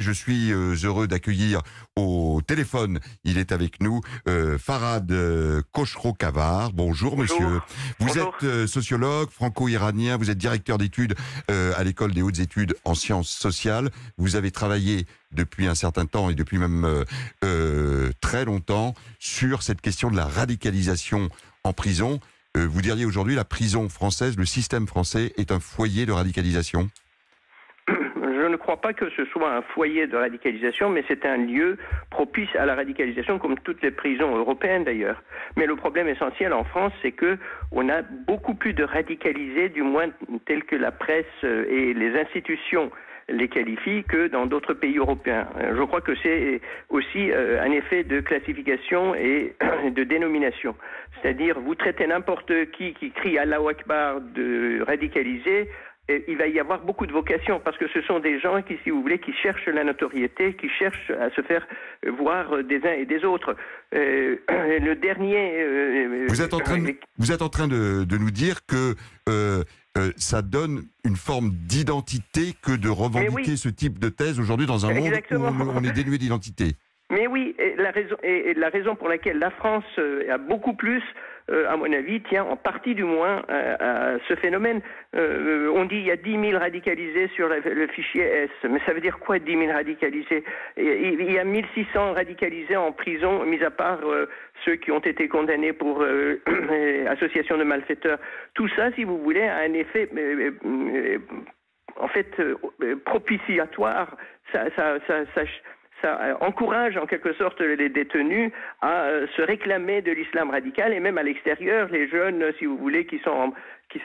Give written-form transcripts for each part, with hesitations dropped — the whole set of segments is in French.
Je suis heureux d'accueillir au téléphone, il est avec nous, Farhad Khoshrow-Kavar. Bonjour, Bonjour. monsieur. Vous Bonjour. êtes sociologue franco-iranien, vous êtes directeur d'études à l'école des hautes études en sciences sociales. Vous avez travaillé depuis un certain temps et depuis même très longtemps sur cette question de la radicalisation en prison. Vous diriez aujourd'hui la prison française, le système français est un foyer de radicalisation ? Je ne crois pas que ce soit un foyer de radicalisation, mais c'est un lieu propice à la radicalisation, comme toutes les prisons européennes d'ailleurs. Mais le problème essentiel en France, c'est que on a beaucoup plus de radicalisés, du moins tels que la presse et les institutions les qualifient, que dans d'autres pays européens. Je crois que c'est aussi un effet de classification et de dénomination. C'est-à-dire, vous traitez n'importe qui crie Allahu Akbar de radicalisé, et il va y avoir beaucoup de vocations, parce que ce sont des gens qui, si vous voulez, qui cherchent la notoriété, qui cherchent à se faire voir des uns et des autres. Le dernier... Vous êtes en train de nous dire que ça donne une forme d'identité que de revendiquer ce type de thèse aujourd'hui dans un monde où on est dénué d'identité. Mais oui, et la raison pour laquelle la France a beaucoup plus, à mon avis, tient en partie du moins à ce phénomène. On dit il y a 10 000 radicalisés sur le fichier S, mais ça veut dire quoi 10 000 radicalisés ? Il y a 1600 radicalisés en prison, mis à part ceux qui ont été condamnés pour association de malfaiteurs. Tout ça, si vous voulez, a un effet en fait propitiatoire. Ça encourage en quelque sorte les détenus à se réclamer de l'islam radical, et même à l'extérieur, les jeunes, si vous voulez, qui sont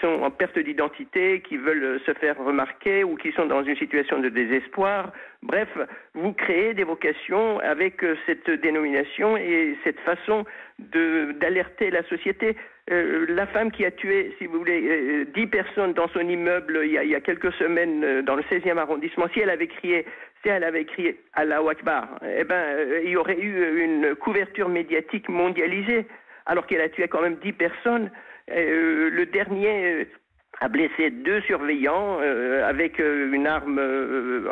en perte d'identité, qui veulent se faire remarquer ou qui sont dans une situation de désespoir. Bref, vous créez des vocations avec cette dénomination et cette façon d'alerter la société. La femme qui a tué, si vous voulez, 10 personnes dans son immeuble il y a quelques semaines dans le 16e arrondissement, si elle avait crié Allahu Akbar, il y aurait eu une couverture médiatique mondialisée, alors qu'elle a tué quand même 10 personnes. Le dernier a blessé 2 surveillants avec une arme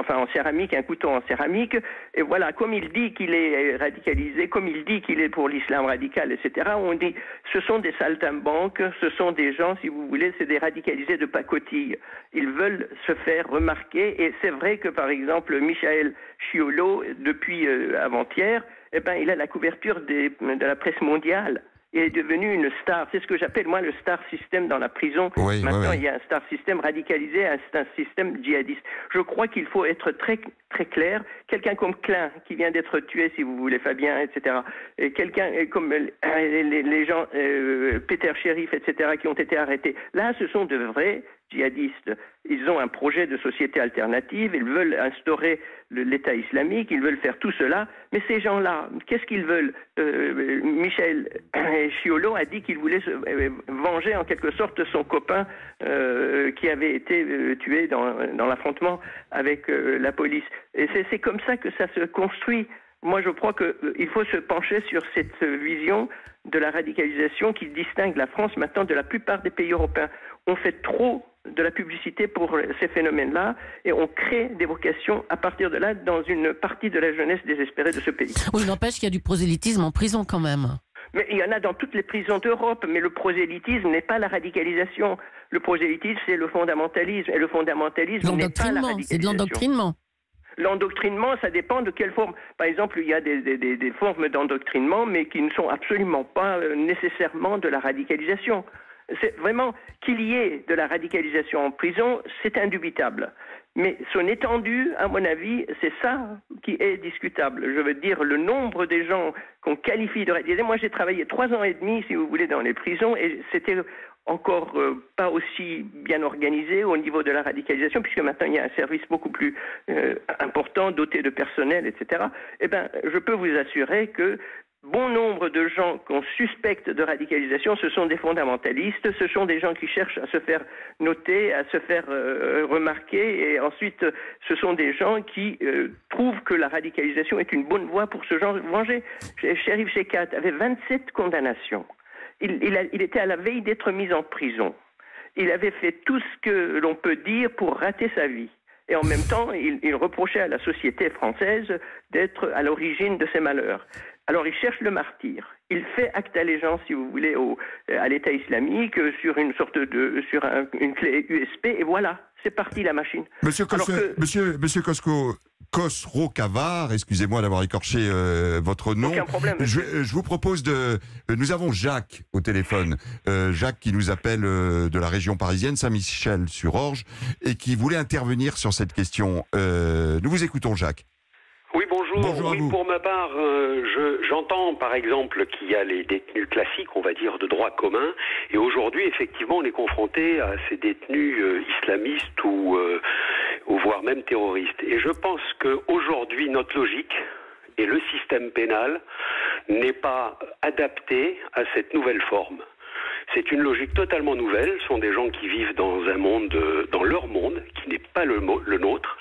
en céramique, un couteau en céramique. Et voilà, comme il dit qu'il est radicalisé, comme il dit qu'il est pour l'islam radical, etc., on dit ce sont des saltimbanques, ce sont des gens, si vous voulez, c'est des radicalisés de pacotille. Ils veulent se faire remarquer, et c'est vrai que, par exemple, Michael Chiolo, depuis avant-hier, il a la couverture de la presse mondiale. Il est devenu une star. C'est ce que j'appelle, moi, le star system dans la prison. Oui, maintenant, oui. il y a un star system radicalisé, un système djihadiste. Je crois qu'il faut être très, très clair. Quelqu'un comme Klein, qui vient d'être tué, si vous voulez, Fabien, etc. Et quelqu'un comme les gens, Peter Sherif, etc., qui ont été arrêtés. Là, ce sont de vrais djihadistes. Ils ont un projet de société alternative, ils veulent instaurer l'État islamique, ils veulent faire tout cela, mais ces gens-là, qu'est-ce qu'ils veulent ? Michel Chiolo a dit qu'il voulait venger en quelque sorte son copain qui avait été tué dans l'affrontement avec la police. Et c'est comme ça que ça se construit. Moi, je crois qu'il faut se pencher sur cette vision de la radicalisation qui distingue la France maintenant de la plupart des pays européens. On fait trop de la publicité pour ces phénomènes-là et on crée des vocations à partir de là dans une partie de la jeunesse désespérée de ce pays. Oui, n'empêche qu'il y a du prosélytisme en prison quand même. Mais il y en a dans toutes les prisons d'Europe, mais le prosélytisme n'est pas la radicalisation. Le prosélytisme, c'est le fondamentalisme, et le fondamentalisme n'est pas la radicalisation. C'est de l'endoctrinement. L'endoctrinement, ça dépend de quelle forme. Par exemple, il y a des formes d'endoctrinement, mais qui ne sont absolument pas nécessairement de la radicalisation. C'est vraiment qu'il y ait de la radicalisation en prison, c'est indubitable. Mais son étendue, à mon avis, c'est ça qui est discutable. Je veux dire, le nombre des gens qu'on qualifie de radicalisés. Moi, j'ai travaillé 3 ans et demi, si vous voulez, dans les prisons, et c'était encore pas aussi bien organisé au niveau de la radicalisation, puisque maintenant il y a un service beaucoup plus important, doté de personnel, etc. Je peux vous assurer que bon nombre de gens qu'on suspecte de radicalisation, ce sont des fondamentalistes, ce sont des gens qui cherchent à se faire noter, à se faire remarquer, et ensuite ce sont des gens qui trouvent que la radicalisation est une bonne voie pour se venger. Cherif Shekat avait 27 condamnations. Il était à la veille d'être mis en prison. Il avait fait tout ce que l'on peut dire pour rater sa vie. et en même temps, il reprochait à la société française d'être à l'origine de ces malheurs. Alors il cherche le martyr. Il fait acte d'allégeance, si vous voulez, à l'État islamique sur une une clé USB, et voilà, c'est parti la machine. Monsieur Khosrow-Khavar, excusez-moi d'avoir écorché votre nom. Aucun problème. Je vous propose nous avons Jacques au téléphone. Jacques qui nous appelle de la région parisienne, Saint-Michel-sur-Orge, et qui voulait intervenir sur cette question. Nous vous écoutons, Jacques. Oui, bonjour. Bonjour à vous. Pour ma part, j'entends par exemple qu'il y a les détenus classiques, on va dire, de droit commun, et aujourd'hui, effectivement, on est confronté à ces détenus islamistes ou voire même terroristes. Et je pense qu'aujourd'hui, notre logique et le système pénal n'est pas adapté à cette nouvelle forme. C'est une logique totalement nouvelle. Ce sont des gens qui vivent dans un monde, dans leur monde, qui n'est pas le nôtre.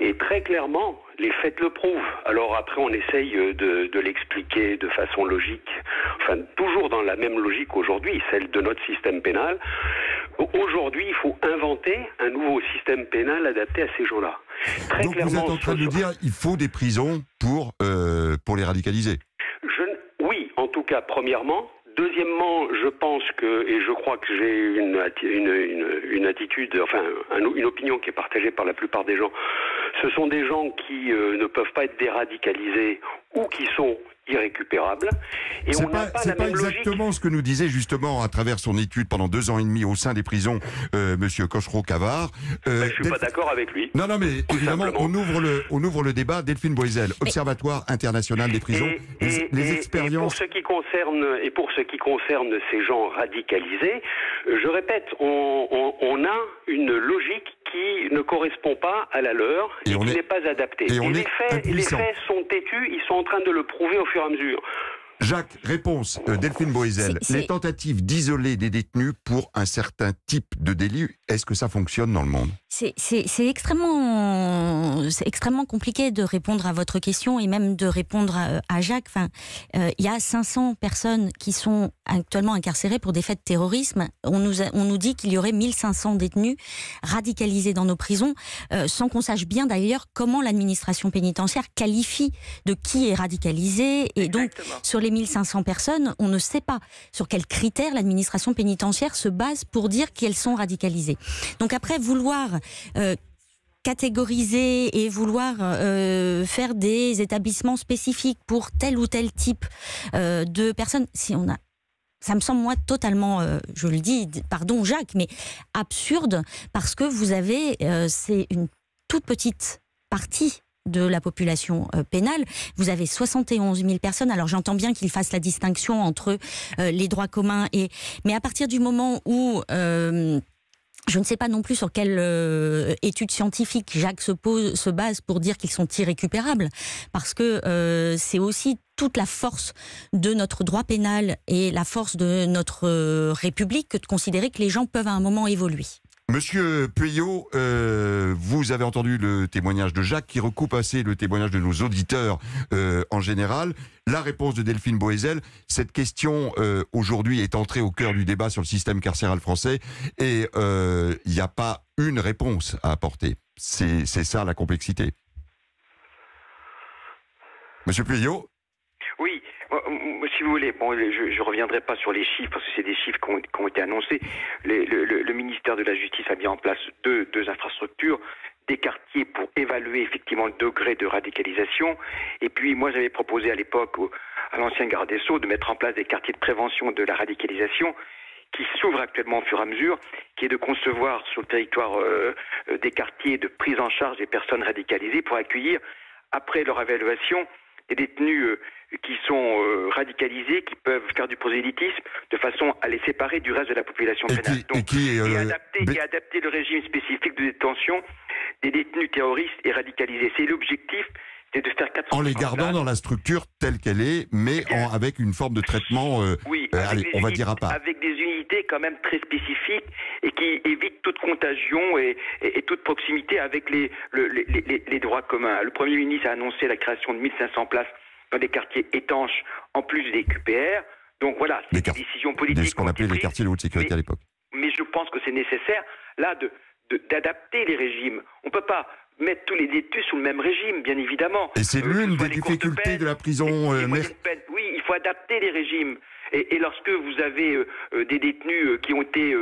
Et très clairement, les faits le prouvent. Alors après, on essaye de l'expliquer de façon logique, enfin toujours dans la même logique aujourd'hui, celle de notre système pénal. Aujourd'hui, il faut inventer un nouveau système pénal adapté à ces gens-là. Très Donc clairement, vous êtes en train de nous dire qu'il faut des prisons pour les radicaliser. Oui, en tout cas, premièrement. Deuxièmement, je pense et je crois que j'ai une attitude, enfin une opinion qui est partagée par la plupart des gens. Ce sont des gens qui ne peuvent pas être déradicalisés ou qui sont irrécupérables. Et on n'a pas la même logique. C'est pas exactement ce que nous disait justement à travers son étude pendant 2 ans et demi au sein des prisons, Monsieur Khosrow-Khavar. Je suis pas d'accord avec lui. Non, mais évidemment, on ouvre le débat. Delphine Boisel, Observatoire international des prisons, les expériences. Et pour ce qui concerne ces gens radicalisés, je répète, on a une logique qui ne correspond pas à la leur et qui n'est pas adaptée. Et les faits sont têtus, ils sont en train de le prouver au fur et à mesure. Jacques, réponse, Delphine Boisel. Les tentatives d'isoler des détenus pour un certain type de délit, est-ce que ça fonctionne dans le monde ? C'est extrêmement compliqué de répondre à votre question et même de répondre à Jacques. Enfin, il y a 500 personnes qui sont actuellement incarcérées pour des faits de terrorisme. On nous dit qu'il y aurait 1500 détenus radicalisés dans nos prisons, sans qu'on sache bien d'ailleurs comment l'administration pénitentiaire qualifie de qui est radicalisé. Et donc, sur les 1500 personnes, on ne sait pas sur quels critères l'administration pénitentiaire se base pour dire qu'elles sont radicalisées. Donc après, vouloir catégoriser et vouloir faire des établissements spécifiques pour tel ou tel type de personnes, ça me semble moi totalement, je le dis, pardon Jacques, mais absurde, parce que vous avez, c'est une toute petite partie de la population pénale. Vous avez 71 000 personnes. Alors j'entends bien qu'ils fassent la distinction entre les droits communs mais à partir du moment où je ne sais pas non plus sur quelle étude scientifique Jacques se base pour dire qu'ils sont irrécupérables, parce que c'est aussi toute la force de notre droit pénal et la force de notre République que de considérer que les gens peuvent à un moment évoluer. Monsieur Pueyo, vous avez entendu le témoignage de Jacques qui recoupe assez le témoignage de nos auditeurs en général. La réponse de Delphine Boisel, cette question aujourd'hui est entrée au cœur du débat sur le système carcéral français et il n'y a pas une réponse à apporter. C'est ça la complexité. Monsieur Pueyo ? Oui. Si vous voulez, bon, je ne reviendrai pas sur les chiffres parce que c'est des chiffres qui ont été annoncés. Le ministère de la Justice a mis en place deux infrastructures, des quartiers pour évaluer effectivement le degré de radicalisation. Et puis moi j'avais proposé à l'époque à l'ancien garde des Sceaux de mettre en place des quartiers de prévention de la radicalisation qui s'ouvrent actuellement au fur et à mesure, qui est de concevoir sur le territoire des quartiers de prise en charge des personnes radicalisées pour accueillir, après leur évaluation, des détenus qui sont radicalisés, qui peuvent faire du prosélytisme, de façon à les séparer du reste de la population pénale. Et adapter le régime spécifique de détention des détenus terroristes et radicalisés. C'est l'objectif, c'est de faire 400. En les gardant dans la structure telle qu'elle est, mais avec une forme de traitement, on va dire à part. Avec des unités quand même très spécifiques et qui évitent toute contagion et toute proximité avec les droits communs. Le Premier ministre a annoncé la création de 1500 places dans des quartiers étanches, en plus des QPR. Donc voilà, c'est des décisions politiques. Ce qu'on appelait les quartiers de haute sécurité à l'époque. Mais je pense que c'est nécessaire, là, d'adapter les régimes. On ne peut pas mettre tous les détenus sous le même régime, bien évidemment. Et c'est l'une des difficultés de la prison. Oui, il faut adapter les régimes. Et lorsque vous avez des détenus qui ont été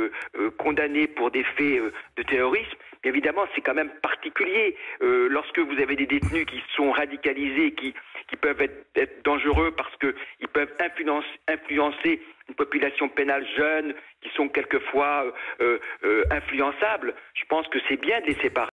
condamnés pour des faits de terrorisme, bien évidemment, c'est quand même particulier. Lorsque vous avez des détenus qui sont radicalisés, qui peuvent être dangereux parce qu'ils peuvent influencer une population pénale jeune, qui sont quelquefois influençables, je pense que c'est bien de les séparer.